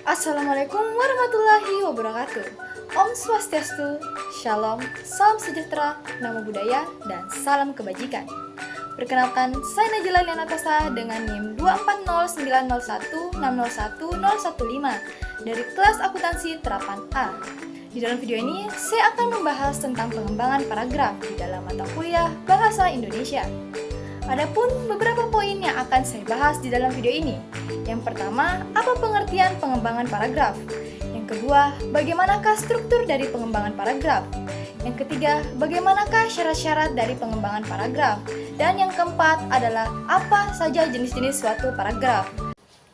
Assalamualaikum warahmatullahi wabarakatuh. Om Swastiastu, Shalom, Salam Sejahtera, Namo Buddhaya, dan Salam Kebajikan. Perkenalkan, saya Najla Lianatasa dengan NIM 24090160115 dari kelas akuntansi terapan A. Di dalam video ini, saya akan membahas tentang pengembangan paragraf di dalam mata kuliah Bahasa Indonesia. Adapun beberapa poin yang akan saya bahas di dalam video ini. Yang pertama, apa pengertian pengembangan paragraf? Yang kedua, bagaimanakah struktur dari pengembangan paragraf? Yang ketiga, bagaimanakah syarat-syarat dari pengembangan paragraf? Dan yang keempat adalah apa saja jenis-jenis suatu paragraf.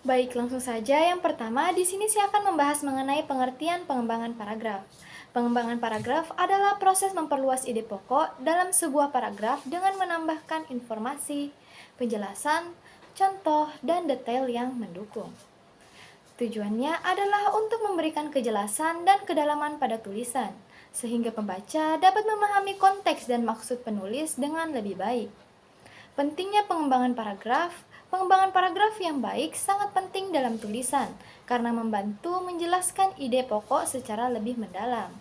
Baik, langsung saja. Yang pertama, di sini saya akan membahas mengenai pengertian pengembangan paragraf. Pengembangan paragraf adalah proses memperluas ide pokok dalam sebuah paragraf dengan menambahkan informasi, penjelasan, contoh, dan detail yang mendukung. Tujuannya adalah untuk memberikan kejelasan dan kedalaman pada tulisan, sehingga pembaca dapat memahami konteks dan maksud penulis dengan lebih baik. Pentingnya pengembangan paragraf yang baik sangat penting dalam tulisan karena membantu menjelaskan ide pokok secara lebih mendalam.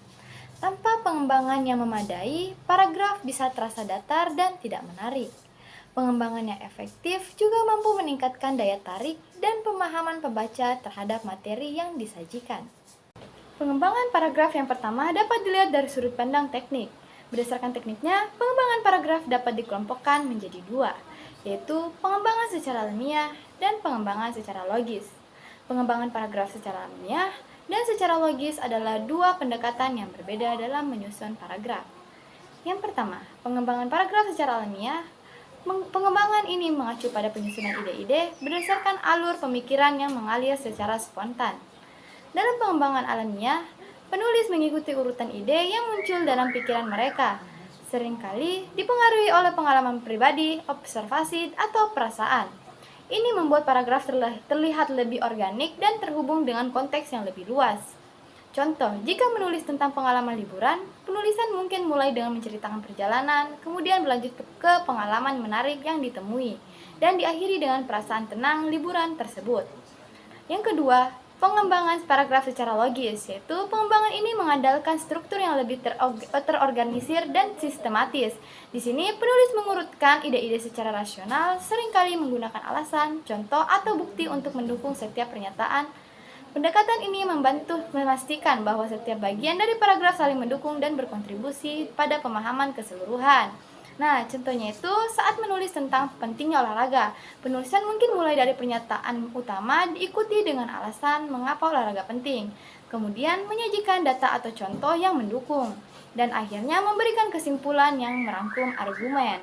Tanpa pengembangan yang memadai, paragraf bisa terasa datar dan tidak menarik. Pengembangan yang efektif juga mampu meningkatkan daya tarik dan pemahaman pembaca terhadap materi yang disajikan. Pengembangan paragraf yang pertama dapat dilihat dari sudut pandang teknik. Berdasarkan tekniknya, pengembangan paragraf dapat dikelompokkan menjadi dua, yaitu pengembangan secara ilmiah dan pengembangan secara logis. Pengembangan paragraf secara ilmiah dan secara logis adalah dua pendekatan yang berbeda dalam menyusun paragraf. Yang pertama, pengembangan paragraf secara ilmiah. Pengembangan ini mengacu pada penyusunan ide-ide berdasarkan alur pemikiran yang mengalir secara spontan. Dalam pengembangan alamiah, penulis mengikuti urutan ide yang muncul dalam pikiran mereka, seringkali dipengaruhi oleh pengalaman pribadi, observasi, atau perasaan. Ini membuat paragraf terlihat lebih organik dan terhubung dengan konteks yang lebih luas. Contoh, jika menulis tentang pengalaman liburan, penulisan mungkin mulai dengan menceritakan perjalanan, kemudian berlanjut ke pengalaman menarik yang ditemui, dan diakhiri dengan perasaan tenang liburan tersebut. Yang kedua, pengembangan paragraf secara logis, yaitu pengembangan ini mengandalkan struktur yang lebih terorganisir dan sistematis. Di sini, penulis mengurutkan ide-ide secara rasional, seringkali menggunakan alasan, contoh, atau bukti untuk mendukung setiap pernyataan. Pendekatan ini membantu memastikan bahwa setiap bagian dari paragraf saling mendukung dan berkontribusi pada pemahaman keseluruhan. Nah, contohnya itu saat menulis tentang pentingnya olahraga. Penulisan mungkin mulai dari pernyataan utama diikuti dengan alasan mengapa olahraga penting. Kemudian menyajikan data atau contoh yang mendukung. Dan akhirnya memberikan kesimpulan yang merangkum argumen.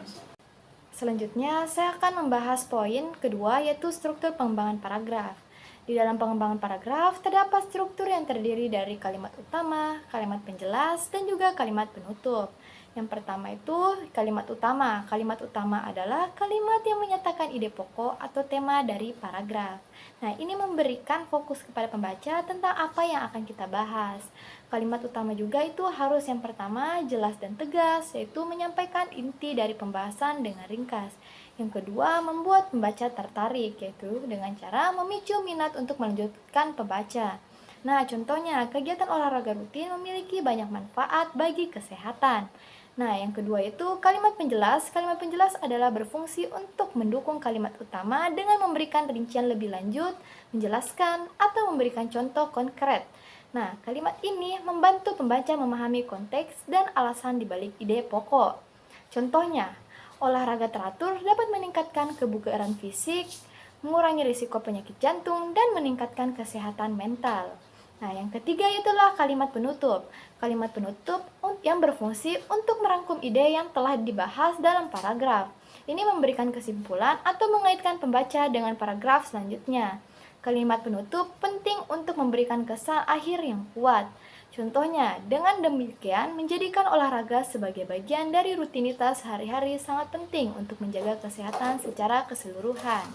Selanjutnya, saya akan membahas poin kedua yaitu struktur pengembangan paragraf. Di dalam pengembangan paragraf, terdapat struktur yang terdiri dari kalimat utama, kalimat penjelas, dan juga kalimat penutup. Yang pertama itu kalimat utama. Kalimat utama adalah kalimat yang menyatakan ide pokok atau tema dari paragraf. Nah, ini memberikan fokus kepada pembaca tentang apa yang akan kita bahas. Kalimat utama juga itu harus yang pertama jelas dan tegas, yaitu menyampaikan inti dari pembahasan dengan ringkas. Yang kedua, membuat pembaca tertarik, yaitu dengan cara memicu minat untuk melanjutkan pembaca. Nah, contohnya, kegiatan olahraga rutin memiliki banyak manfaat bagi kesehatan. Nah, yang kedua itu kalimat penjelas. Kalimat penjelas adalah berfungsi untuk mendukung kalimat utama dengan memberikan rincian lebih lanjut, menjelaskan, atau memberikan contoh konkret. Nah, kalimat ini membantu pembaca memahami konteks dan alasan dibalik ide pokok. Contohnya, olahraga teratur dapat meningkatkan kebugaran fisik, mengurangi risiko penyakit jantung, dan meningkatkan kesehatan mental. Nah, yang ketiga itulah kalimat penutup. Kalimat penutup yang berfungsi untuk merangkum ide yang telah dibahas dalam paragraf. Ini memberikan kesimpulan atau mengaitkan pembaca dengan paragraf selanjutnya. Kalimat penutup penting untuk memberikan kesan akhir yang kuat. Contohnya, dengan demikian menjadikan olahraga sebagai bagian dari rutinitas sehari-hari sangat penting untuk menjaga kesehatan secara keseluruhan.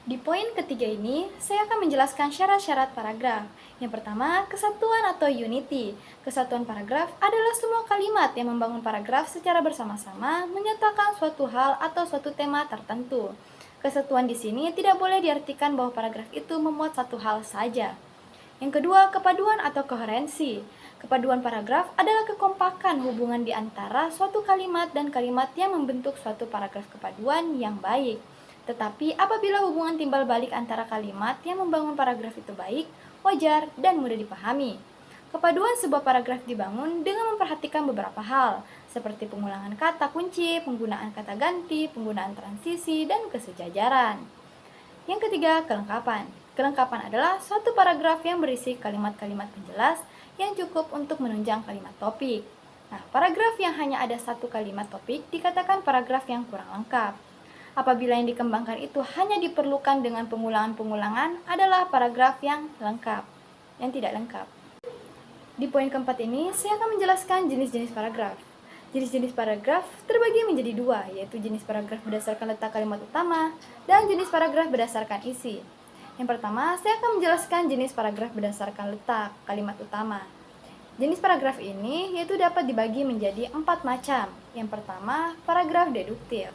Di poin ketiga ini, saya akan menjelaskan syarat-syarat paragraf. Yang pertama, kesatuan atau unity. Kesatuan paragraf adalah semua kalimat yang membangun paragraf secara bersama-sama menyatakan suatu hal atau suatu tema tertentu. Kesatuan di sini tidak boleh diartikan bahwa paragraf itu memuat satu hal saja. Yang kedua, kepaduan atau koherensi. Kepaduan paragraf adalah kekompakan hubungan di antara suatu kalimat dan kalimat yang membentuk suatu paragraf kepaduan yang baik. Tetapi apabila hubungan timbal balik antara kalimat yang membangun paragraf itu baik, wajar, dan mudah dipahami. Kepaduan sebuah paragraf dibangun dengan memperhatikan beberapa hal, seperti pengulangan kata kunci, penggunaan kata ganti, penggunaan transisi, dan kesejajaran. Yang ketiga, kelengkapan. Kelengkapan adalah suatu paragraf yang berisi kalimat-kalimat penjelas yang cukup untuk menunjang kalimat topik. Nah, paragraf yang hanya ada satu kalimat topik dikatakan paragraf yang kurang lengkap. Apabila yang dikembangkan itu hanya diperlukan dengan pengulangan-pengulangan adalah paragraf yang lengkap, yang tidak lengkap. Di poin keempat ini, saya akan menjelaskan jenis-jenis paragraf. Jenis-jenis paragraf terbagi menjadi dua, yaitu jenis paragraf berdasarkan letak kalimat utama dan jenis paragraf berdasarkan isi. Yang pertama, saya akan menjelaskan jenis paragraf berdasarkan letak kalimat utama. Jenis paragraf ini yaitu dapat dibagi menjadi 4 macam. Yang pertama, paragraf deduktif.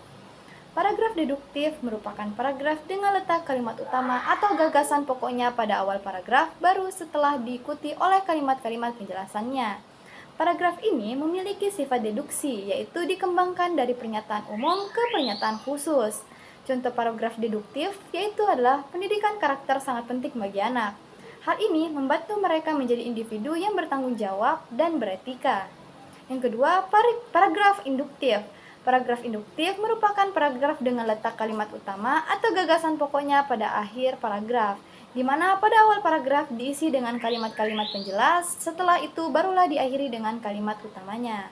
Paragraf deduktif merupakan paragraf dengan letak kalimat utama atau gagasan pokoknya pada awal paragraf, baru setelah diikuti oleh kalimat-kalimat penjelasannya. Paragraf ini memiliki sifat deduksi, yaitu dikembangkan dari pernyataan umum ke pernyataan khusus. Contoh paragraf deduktif yaitu adalah pendidikan karakter sangat penting bagi anak. Hal ini membantu mereka menjadi individu yang bertanggung jawab dan beretika. Yang kedua, paragraf induktif. Paragraf induktif merupakan paragraf dengan letak kalimat utama atau gagasan pokoknya pada akhir paragraf, di mana pada awal paragraf diisi dengan kalimat-kalimat penjelas, setelah itu barulah diakhiri dengan kalimat utamanya.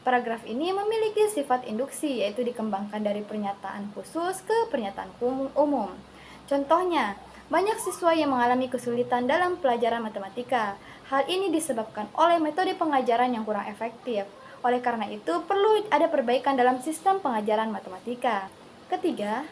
Paragraf ini memiliki sifat induksi, yaitu dikembangkan dari pernyataan khusus ke pernyataan umum. Contohnya, banyak siswa yang mengalami kesulitan dalam pelajaran matematika. Hal ini disebabkan oleh metode pengajaran yang kurang efektif. Oleh karena itu, perlu ada perbaikan dalam sistem pengajaran matematika. Ketiga,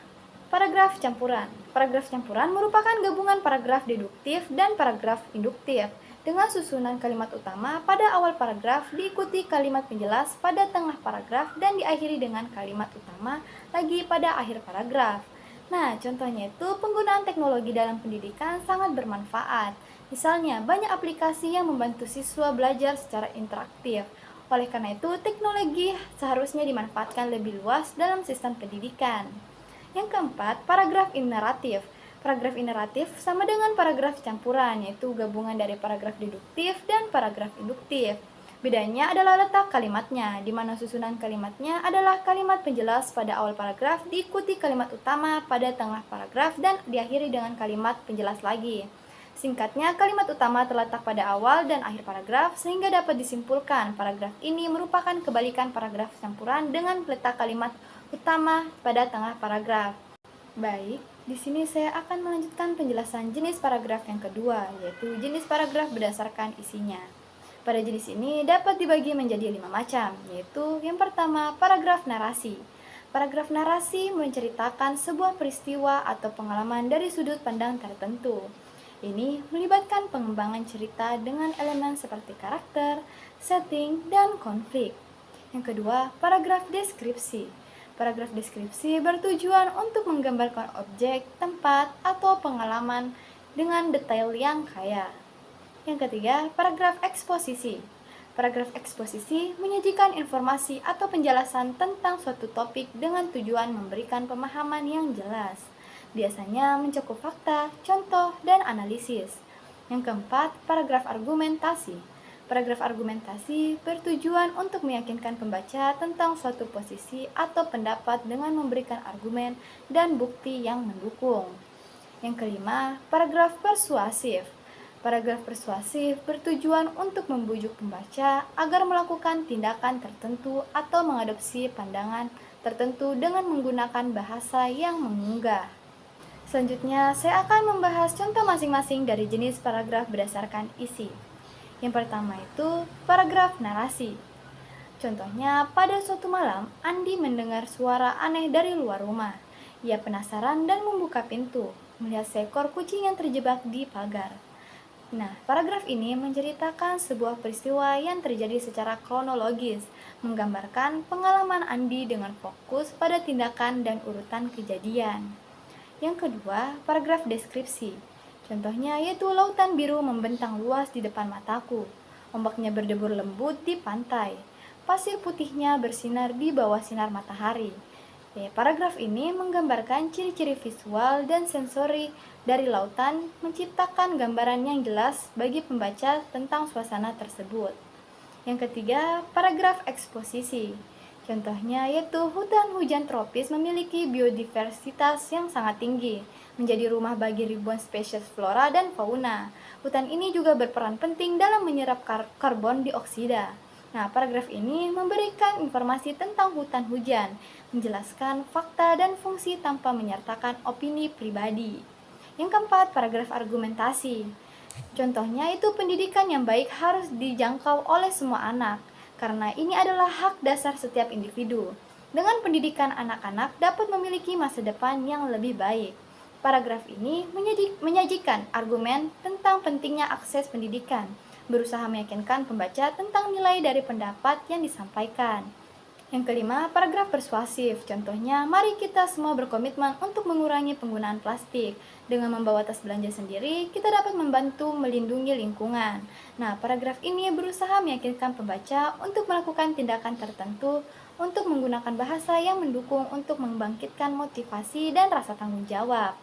paragraf campuran. Paragraf campuran merupakan gabungan paragraf deduktif dan paragraf induktif dengan susunan kalimat utama pada awal paragraf diikuti kalimat penjelas pada tengah paragraf dan diakhiri dengan kalimat utama lagi pada akhir paragraf. Nah, contohnya itu penggunaan teknologi dalam pendidikan sangat bermanfaat. Misalnya, banyak aplikasi yang membantu siswa belajar secara interaktif. Oleh karena itu, teknologi seharusnya dimanfaatkan lebih luas dalam sistem pendidikan. Yang keempat, paragraf ineratif. Paragraf ineratif sama dengan paragraf campuran, yaitu gabungan dari paragraf deduktif dan paragraf induktif. Bedanya adalah letak kalimatnya, di mana susunan kalimatnya adalah kalimat penjelas pada awal paragraf, diikuti kalimat utama pada tengah paragraf, dan diakhiri dengan kalimat penjelas lagi. Singkatnya, kalimat utama terletak pada awal dan akhir paragraf, sehingga dapat disimpulkan paragraf ini merupakan kebalikan paragraf campuran dengan letak kalimat utama pada tengah paragraf. Baik, di sini saya akan melanjutkan penjelasan jenis paragraf yang kedua, yaitu jenis paragraf berdasarkan isinya. Pada jenis ini dapat dibagi menjadi 5 macam, yaitu yang pertama, paragraf narasi. Paragraf narasi menceritakan sebuah peristiwa atau pengalaman dari sudut pandang tertentu. Ini melibatkan pengembangan cerita dengan elemen seperti karakter, setting, dan konflik. Yang kedua, paragraf deskripsi. Paragraf deskripsi bertujuan untuk menggambarkan objek, tempat, atau pengalaman dengan detail yang kaya. Yang ketiga, paragraf eksposisi. Paragraf eksposisi menyajikan informasi atau penjelasan tentang suatu topik dengan tujuan memberikan pemahaman yang jelas. Biasanya mencakup fakta, contoh, dan analisis. Yang keempat, paragraf argumentasi. Paragraf argumentasi bertujuan untuk meyakinkan pembaca tentang suatu posisi atau pendapat dengan memberikan argumen dan bukti yang mendukung. Yang kelima, paragraf persuasif. Paragraf persuasif bertujuan untuk membujuk pembaca agar melakukan tindakan tertentu atau mengadopsi pandangan tertentu dengan menggunakan bahasa yang mengunggah. Selanjutnya, saya akan membahas contoh masing-masing dari jenis paragraf berdasarkan isi. Yang pertama itu, paragraf narasi. Contohnya, pada suatu malam, Andi mendengar suara aneh dari luar rumah. Ia penasaran dan membuka pintu, melihat seekor kucing yang terjebak di pagar. Nah, paragraf ini menceritakan sebuah peristiwa yang terjadi secara kronologis, menggambarkan pengalaman Andi dengan fokus pada tindakan dan urutan kejadian. Yang kedua, paragraf deskripsi. Contohnya yaitu lautan biru membentang luas di depan mataku. Ombaknya berdebur lembut di pantai. Pasir putihnya bersinar di bawah sinar matahari. Paragraf ini menggambarkan ciri-ciri visual dan sensori dari lautan, menciptakan gambaran yang jelas bagi pembaca tentang suasana tersebut. Yang ketiga, paragraf eksposisi. Contohnya yaitu hutan hujan tropis memiliki biodiversitas yang sangat tinggi, menjadi rumah bagi ribuan spesies flora dan fauna. Hutan ini juga berperan penting dalam menyerap karbon dioksida. Nah, paragraf ini memberikan informasi tentang hutan hujan, menjelaskan fakta dan fungsi tanpa menyertakan opini pribadi. Yang keempat, paragraf argumentasi. Contohnya itu pendidikan yang baik harus dijangkau oleh semua anak, karena ini adalah hak dasar setiap individu. Dengan pendidikan, anak-anak dapat memiliki masa depan yang lebih baik. Paragraf ini menyajikan argumen tentang pentingnya akses pendidikan, berusaha meyakinkan pembaca tentang nilai dari pendapat yang disampaikan. Yang kelima, paragraf persuasif. Contohnya, mari kita semua berkomitmen untuk mengurangi penggunaan plastik. Dengan membawa tas belanja sendiri, kita dapat membantu melindungi lingkungan. Nah, paragraf ini berusaha meyakinkan pembaca untuk melakukan tindakan tertentu untuk menggunakan bahasa yang mendukung untuk membangkitkan motivasi dan rasa tanggung jawab.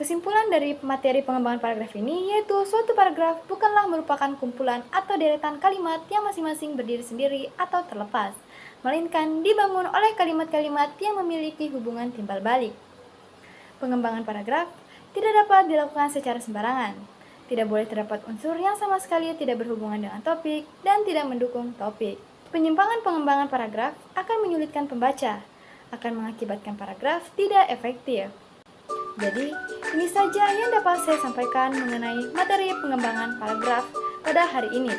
Kesimpulan dari materi pengembangan paragraf ini yaitu suatu paragraf bukanlah merupakan kumpulan atau deretan kalimat yang masing-masing berdiri sendiri atau terlepas, melainkan dibangun oleh kalimat-kalimat yang memiliki hubungan timbal balik. Pengembangan paragraf tidak dapat dilakukan secara sembarangan. Tidak boleh terdapat unsur yang sama sekali tidak berhubungan dengan topik dan tidak mendukung topik. Penyimpangan pengembangan paragraf akan menyulitkan pembaca, akan mengakibatkan paragraf tidak efektif. Jadi, ini saja yang dapat saya sampaikan mengenai materi pengembangan paragraf pada hari ini.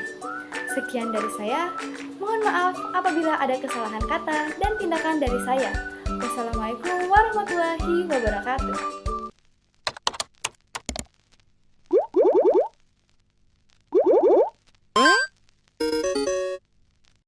Sekian dari saya. Mohon maaf apabila ada kesalahan kata dan tindakan dari saya. Wassalamualaikum warahmatullahi wabarakatuh.